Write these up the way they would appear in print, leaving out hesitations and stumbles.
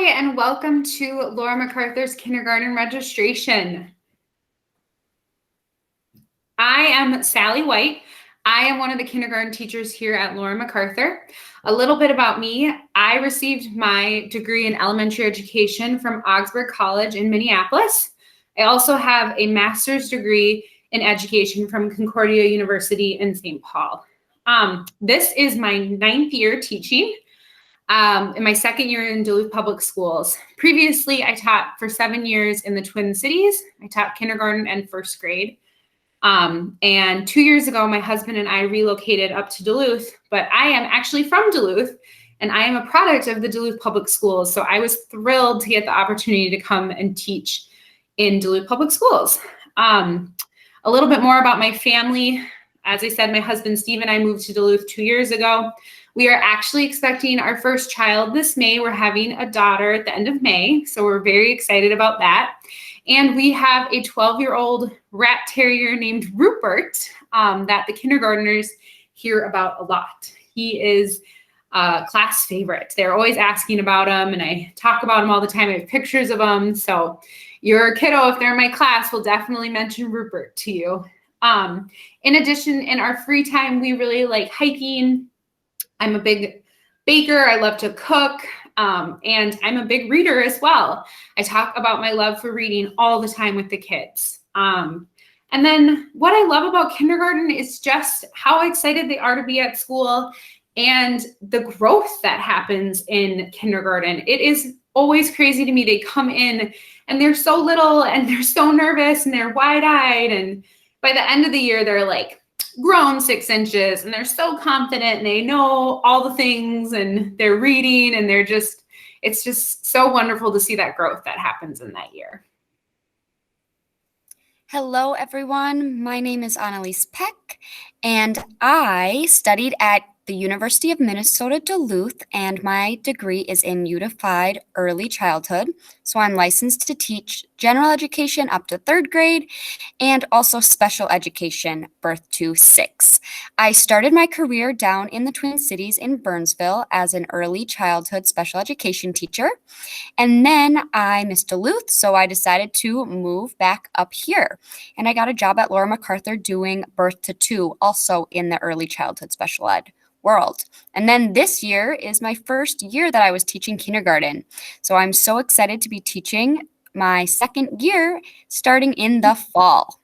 and welcome to Laura MacArthur's kindergarten registration. I am Sally White. I am one of the kindergarten teachers here at Laura MacArthur. A little bit about me. I received my degree in elementary education from Augsburg College in Minneapolis. I also have a master's degree in education from Concordia University in St. Paul. This is my 9th year teaching. In my 2nd year in Duluth Public Schools. Previously, I taught for 7 years in the Twin Cities. I taught kindergarten and 1st grade. And 2 years ago, my husband and I relocated up to Duluth, but I am actually from Duluth, and I am a product of the Duluth Public Schools. So I was thrilled to get the opportunity to come and teach in Duluth Public Schools. A little bit more about my family. As I said, my husband, Steve, and I moved to Duluth 2 years ago. We are actually expecting our first child this May. We're having a daughter at the end of May, so we're very excited about that. And we have a 12-year-old rat terrier named Rupert that the kindergartners hear about a lot. He is a class favorite. They're always asking about him, and I talk about him all the time. I have pictures of him. So your kiddo, if they're in my class, will definitely mention Rupert to you. In addition, in our free time, we really like hiking. I'm a big baker. I love to cook, and I'm a big reader as well. I talk about my love for reading all the time with the kids. And then what I love about kindergarten is just how excited they are to be at school and the growth that happens in kindergarten. It is always crazy to me. They come in and they're so little and they're so nervous and they're wide-eyed. And by the end of the year, they're like grown 6 inches and they're so confident and they know all the things and they're reading and it's just so wonderful to see that growth that happens in that year. Hello, everyone. My name is Annalise Peck, and I studied at the University of Minnesota Duluth, and my degree is in Unified Early Childhood. So I'm licensed to teach general education up to 3rd grade and also special education birth to 6. I started my career down in the Twin Cities in Burnsville as an early childhood special education teacher. And then I missed Duluth, so I decided to move back up here. And I got a job at Laura MacArthur doing birth to 2, also in the early childhood special ed world. And then this year is my first year that I was teaching kindergarten. So I'm so excited to be teaching my 2nd year starting in the fall.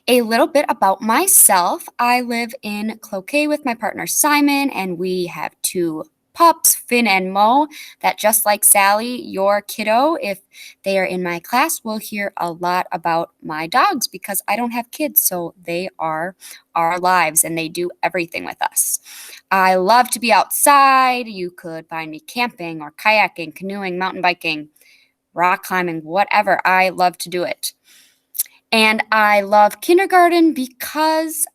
A little bit about myself. I live in Cloquet with my partner Simon, and we have 2 pups, Finn and Mo, that just like Sally, your kiddo, if they are in my class, will hear a lot about my dogs because I don't have kids, so they are our lives and they do everything with us. I love to be outside. You could find me camping or kayaking, canoeing, mountain biking, rock climbing, whatever. I love to do it. And I love kindergarten because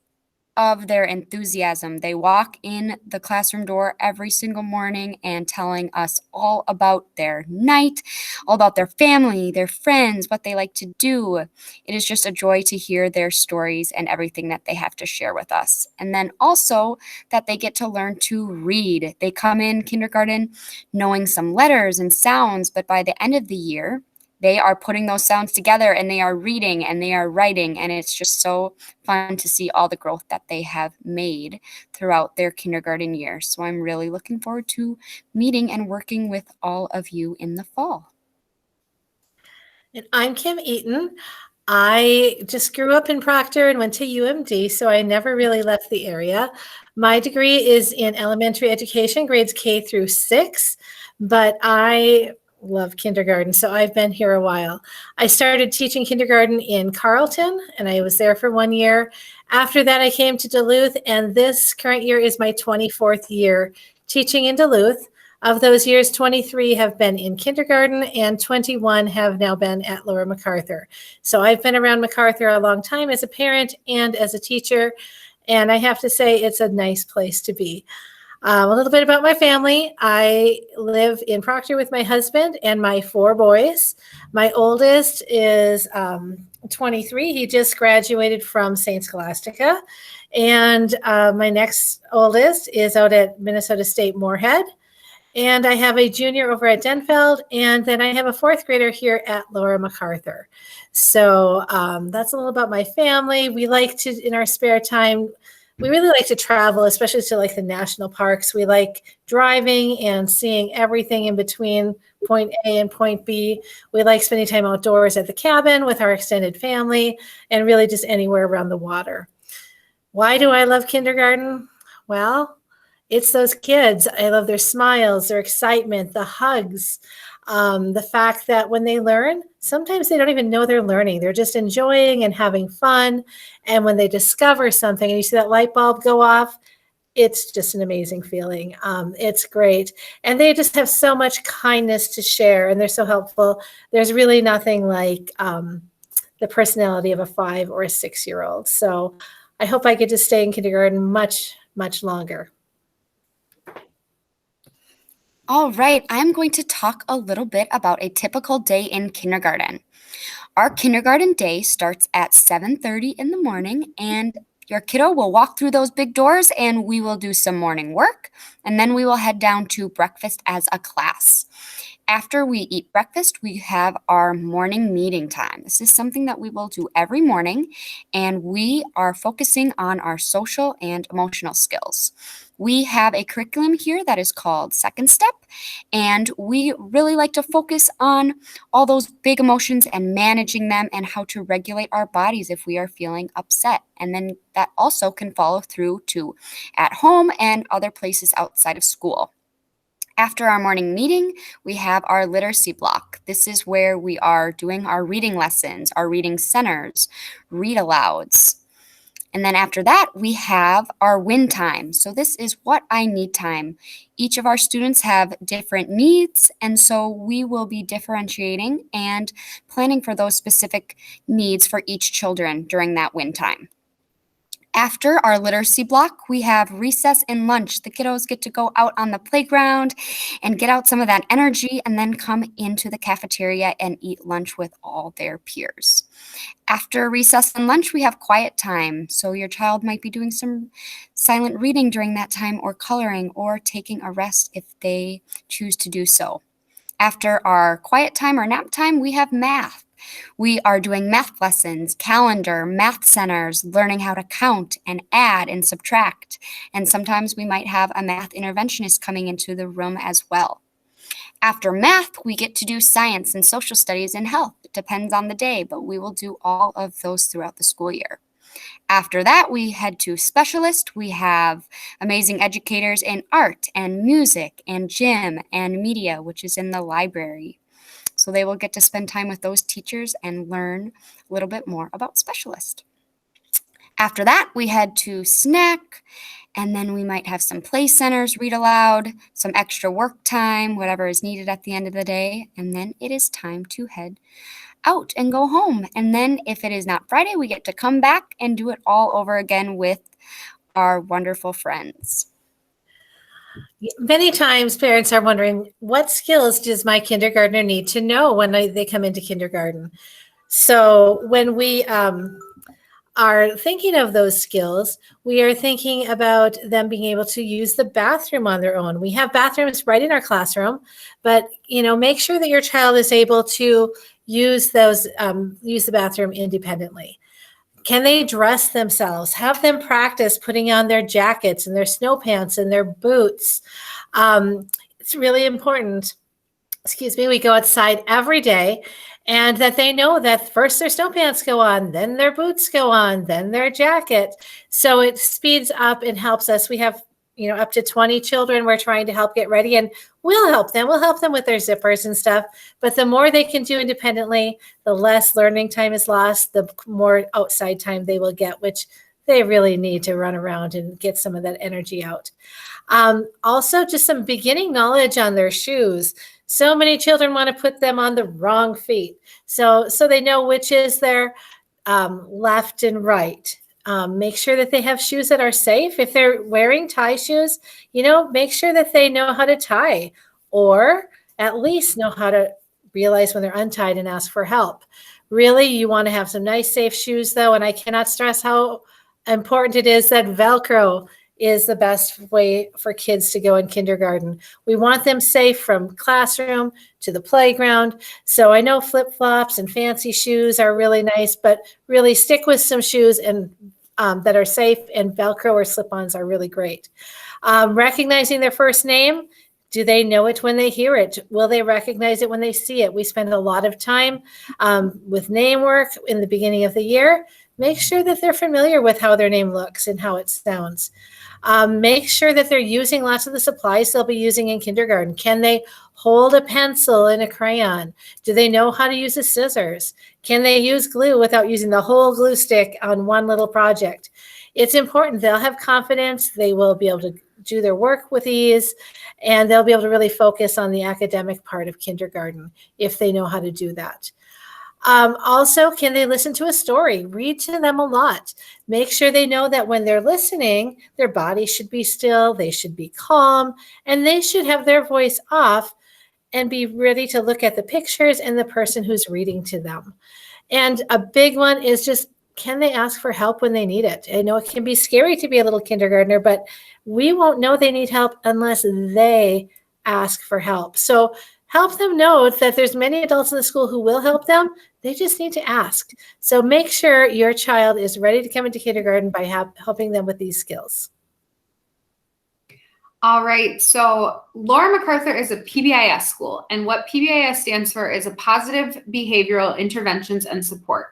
of their enthusiasm. They walk in the classroom door every single morning and telling us all about their night, all about their family, their friends, what they like to do. It is just a joy to hear their stories and everything that they have to share with us. And then also that they get to learn to read. They come in kindergarten knowing some letters and sounds, but by the end of the year, they are putting those sounds together and they are reading and they are writing, and it's just so fun to see all the growth that they have made throughout their kindergarten year. So I'm really looking forward to meeting and working with all of you in the fall. And I'm Kim Eaton. I just grew up in Proctor and went to UMD, so I never really left the area. My degree is in elementary education, grades K through 6, but I love kindergarten, so I've been here a while. I started teaching kindergarten in Carlton, and I was there for 1 year. After that, I came to Duluth, and this current year is my 24th year teaching in Duluth. Of those years, 23 have been in kindergarten, and 21 have now been at Laura MacArthur. So I've been around MacArthur a long time as a parent and as a teacher, and I have to say it's a nice place to be. A little bit about my family. I live in Proctor with my husband and my 4 boys. My oldest is 23. He just graduated from St. Scholastica. And my next oldest is out at Minnesota State Moorhead. And I have a junior over at Denfeld, and then I have a fourth grader here at Laura MacArthur. So that's a little about my family. We like to, in our spare time, we really like to travel, especially to like the national parks. We like driving and seeing everything in between point A and point B. We like spending time outdoors at the cabin with our extended family and really just anywhere around the water. Why do I love kindergarten? Well, it's those kids. I love their smiles, their excitement, the hugs, the fact that when they learn, sometimes they don't even know they're learning. They're just enjoying and having fun. And when they discover something and you see that light bulb go off, it's just an amazing feeling. It's great. And they just have so much kindness to share, and they're so helpful. There's really nothing like the personality of a 5 or a 6-year-old. So I hope I get to stay in kindergarten much, much longer. All right, I'm going to talk a little bit about a typical day in kindergarten. Our kindergarten day starts at 7:30 in the morning, and your kiddo will walk through those big doors and we will do some morning work, and then we will head down to breakfast as a class. After we eat breakfast, we have our morning meeting time. This is something that we will do every morning, and we are focusing on our social and emotional skills. We have a curriculum here that is called Second Step, and we really like to focus on all those big emotions and managing them and how to regulate our bodies if we are feeling upset. And then that also can follow through to at home and other places outside of school. After our morning meeting, we have our literacy block. This is where we are doing our reading lessons, our reading centers, read alouds. And then after that, we have our win time. So this is what I need time. Each of our students have different needs, and so we will be differentiating and planning for those specific needs for each children during that win time. After our literacy block, we have recess and lunch. The kiddos get to go out on the playground and get out some of that energy and then come into the cafeteria and eat lunch with all their peers. After recess and lunch, we have quiet time. So your child might be doing some silent reading during that time, or coloring, or taking a rest if they choose to do so. After our quiet time or nap time, we have math. We are doing math lessons, calendar, math centers, learning how to count and add and subtract. And sometimes we might have a math interventionist coming into the room as well. After math, we get to do science and social studies and health. It depends on the day, but we will do all of those throughout the school year. After that, we head to specialist. We have amazing educators in art and music and gym and media, which is in the library. So they will get to spend time with those teachers and learn a little bit more about specialist. After that, we head to snack, and then we might have some play centers, read aloud, some extra work time, whatever is needed at the end of the day, and then it is time to head out and go home. And then if it is not Friday, we get to come back and do it all over again with our wonderful friends. Many times parents are wondering, what skills does my kindergartner need to know when they come into kindergarten? So when we are thinking of those skills, we are thinking about them being able to use the bathroom on their own. We have bathrooms right in our classroom, but make sure that your child is able to use the bathroom independently. Can they dress themselves? Have them practice putting on their jackets and their snow pants and their boots. It's really important. We go outside every day, and that they know that first their snow pants go on, then their boots go on, then their jacket. So it speeds up and helps us. We have up to 20 children we're trying to help get ready, and we'll help them with their zippers and stuff. But the more they can do independently, the less learning time is lost, the more outside time they will get, which they really need to run around and get some of that energy out. Also, just some beginning knowledge on their shoes. So many children want to put them on the wrong feet. So they know which is their left and right. Make sure that they have shoes that are safe. If they're wearing tie shoes, make sure that they know how to tie, or at least know how to realize when they're untied and ask for help. Really, you want to have some nice, safe shoes, though, and I cannot stress how important it is that Velcro is the best way for kids to go in kindergarten. We want them safe from classroom to the playground. So I know flip-flops and fancy shoes are really nice, but really stick with some shoes and that are safe, and Velcro or slip-ons are really great. Recognizing their first name. Do they know it when they hear it? Will they recognize it when they see it? We spend a lot of time with name work in the beginning of the year. Make sure that they're familiar with how their name looks and how it sounds. Make sure that they're using lots of the supplies they'll be using in kindergarten. Can they hold a pencil and a crayon? Do they know how to use the scissors? Can they use glue without using the whole glue stick on one little project? It's important. They'll have confidence. They will be able to do their work with ease, and they'll be able to really focus on the academic part of kindergarten if they know how to do that. Also, can they listen to a story? Read to them a lot. Make sure they know that when they're listening, their body should be still, they should be calm, and they should have their voice off and be ready to look at the pictures and the person who's reading to them. And a big one is just, can they ask for help when they need it? I know it can be scary to be a little kindergartner, but we won't know they need help unless they ask for help. So help them know that there's many adults in the school who will help them. They just need to ask. So make sure your child is ready to come into kindergarten by helping them with these skills. All right, so Laura MacArthur is a PBIS school, and what PBIS stands for is a Positive Behavioral Interventions and Support.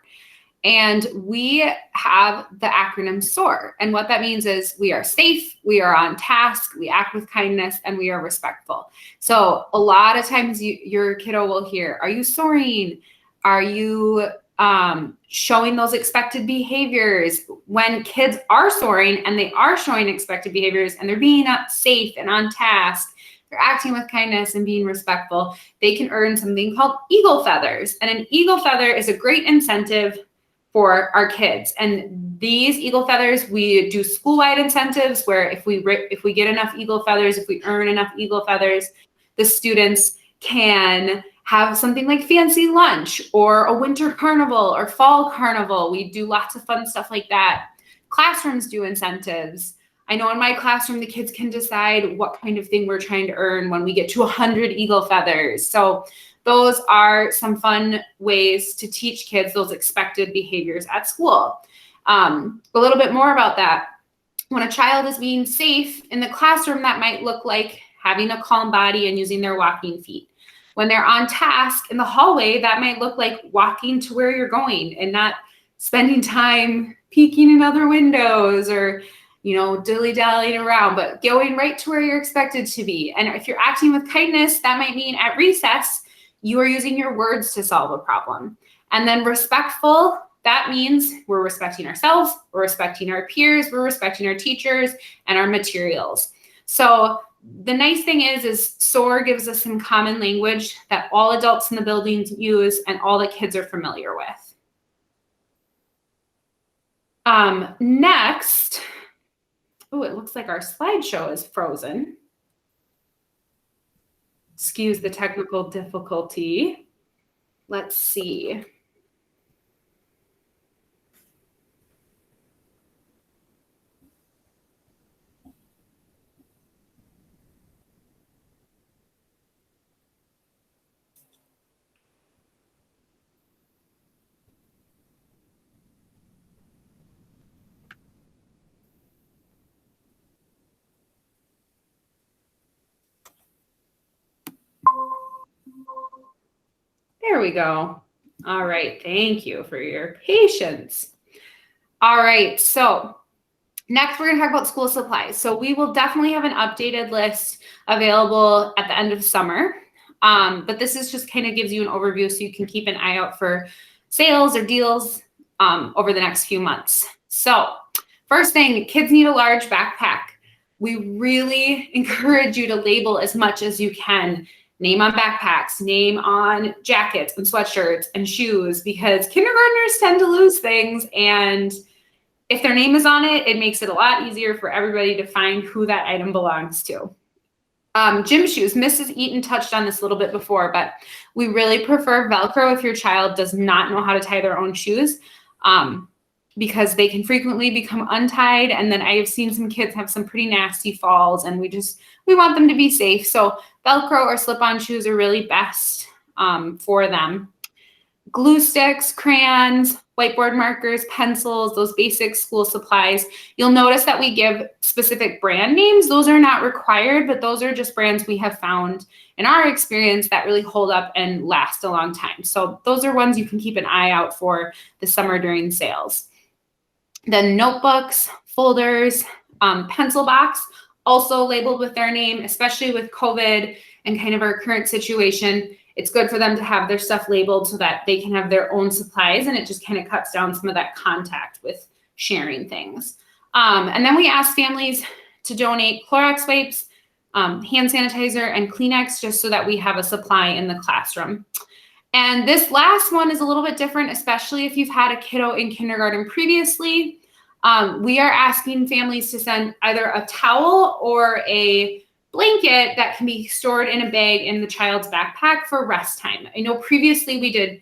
And we have the acronym SOAR. And what that means is we are safe, we are on task, we act with kindness, and we are respectful. So a lot of times your kiddo will hear, are you soaring? Are you showing those expected behaviors? When kids are soaring and they are showing expected behaviors and they're being safe and on task, they're acting with kindness and being respectful, they can earn something called eagle feathers. And an eagle feather is a great incentive for our kids. And these eagle feathers, we do school-wide incentives where if we get enough eagle feathers, if we earn enough eagle feathers, the students can have something like fancy lunch or a winter carnival or fall carnival. We do lots of fun stuff like that. Classrooms do incentives. I know in my classroom, the kids can decide what kind of thing we're trying to earn when we get to 100 eagle feathers. So those are some fun ways to teach kids those expected behaviors at school. A little bit more about that. When a child is being safe in the classroom, that might look like having a calm body and using their walking feet. When they're on task in the hallway, that might look like walking to where you're going and not spending time peeking in other windows or dilly-dallying around, but going right to where you're expected to be. And if you're acting with kindness, that might mean at recess, you are using your words to solve a problem. And then respectful, that means we're respecting ourselves, we're respecting our peers, we're respecting our teachers and our materials. So the nice thing is SOAR gives us some common language that all adults in the building use and all the kids are familiar with. Next, it looks like our slideshow is frozen. Excuse the technical difficulty. Let's see. There we go. All right, thank you for your patience. All right, so next we're gonna talk about school supplies. So we will definitely have an updated list available at the end of summer, but this is just kind of gives you an overview so you can keep an eye out for sales or deals over the next few months. So first thing, kids need a large backpack. We really encourage you to label as much as you can. Name on backpacks, name on jackets and sweatshirts and shoes, because kindergartners tend to lose things. And if their name is on it, it makes it a lot easier for everybody to find who that item belongs to. Gym shoes, Mrs. Eaton touched on this a little bit before, but we really prefer Velcro if your child does not know how to tie their own shoes. because they can frequently become untied. And then I have seen some kids have some pretty nasty falls, and we want them to be safe. So Velcro or slip-on shoes are really best for them. Glue sticks, crayons, whiteboard markers, pencils, those basic school supplies. You'll notice that we give specific brand names. Those are not required, but those are just brands we have found in our experience that really hold up and last a long time. So those are ones you can keep an eye out for this summer during sales. Then notebooks, folders, pencil box, also labeled with their name, especially with COVID and kind of our current situation. It's good for them to have their stuff labeled so that they can have their own supplies, and it just kind of cuts down some of that contact with sharing things. And then we ask families to donate Clorox wipes, hand sanitizer, and Kleenex, just so that we have a supply in the classroom. And this last one is a little bit different, especially if you've had a kiddo in kindergarten previously. We are asking families to send either a towel or a blanket that can be stored in a bag in the child's backpack for rest time. I know previously we did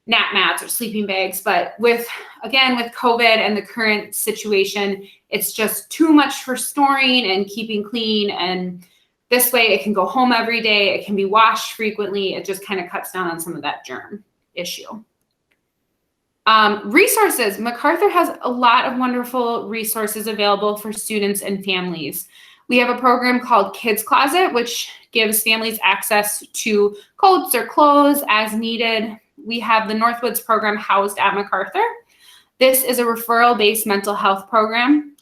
nap mats or sleeping bags, but with COVID and the current situation, it's just too much for storing and keeping clean. And this way it can go home every day. It can be washed frequently. It just kind of cuts down on some of that germ issue. Resources. MacArthur has a lot of wonderful resources available for students and families. We have a program called Kids Closet, which gives families access to coats or clothes as needed. We have the Northwoods program housed at MacArthur. This is a referral-based mental health program.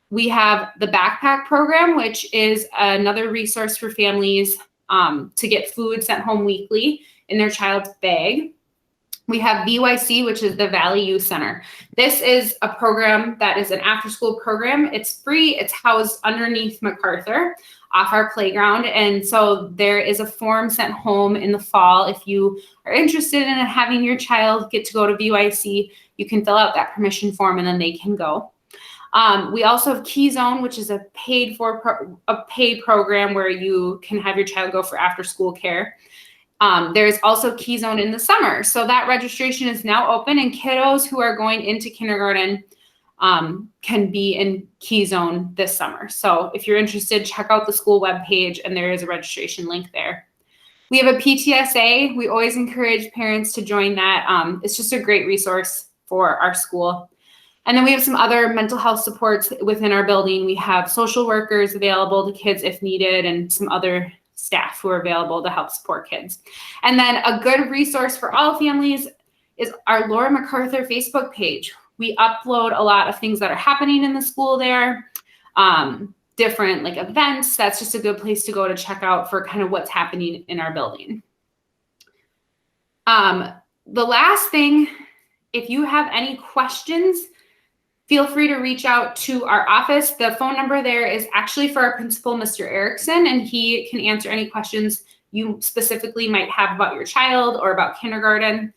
We have the backpack program, which is another resource for families to get food sent home weekly in their child's bag. We have VYC, which is the Valley Youth Center. This is a program that is an after-school program. It's free. It's housed underneath MacArthur off our playground. And so there is a form sent home in the fall. If you are interested in having your child get to go to VYC, you can fill out that permission form and then they can go. We also have Key Zone, which is a paid program where you can have your child go for after-school care. There's also Key Zone in the summer. So that registration is now open, and kiddos who are going into kindergarten can be in Key Zone this summer. So if you're interested, check out the school webpage, and there is a registration link there. We have a PTSA. We always encourage parents to join that. It's just a great resource for our school. And then we have some other mental health supports within our building. We have social workers available to kids if needed, and some other staff who are available to help support kids. And then a good resource for all families is our Laura MacArthur Facebook page. We upload a lot of things that are happening in the school there, different like events. That's just a good place to go to check out for kind of what's happening in our building. The last thing, if you have any questions, feel free to reach out to our office. The phone number there is actually for our principal, Mr. Erickson, and he can answer any questions you specifically might have about your child or about kindergarten.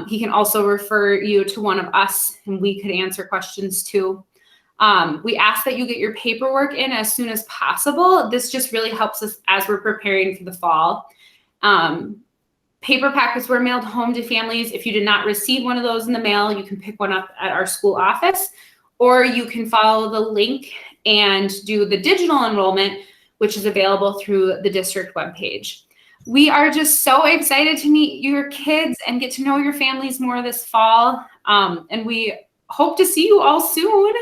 He can also refer you to one of us, and we could answer questions too. We ask that you get your paperwork in as soon as possible. This just really helps us as we're preparing for the fall. Paper packets were mailed home to families. If you did not receive one of those in the mail, you can pick one up at our school office, or you can follow the link and do the digital enrollment, which is available through the district webpage. We are just so excited to meet your kids and get to know your families more this fall. And we hope to see you all soon.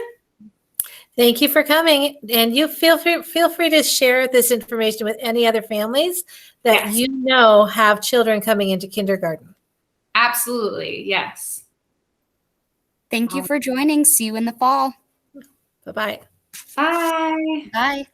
Thank you for coming, and you feel free to share this information with any other families that you know have children coming into kindergarten. Absolutely, yes. Thank you for joining. See you in the fall. Bye-bye. Bye. Bye.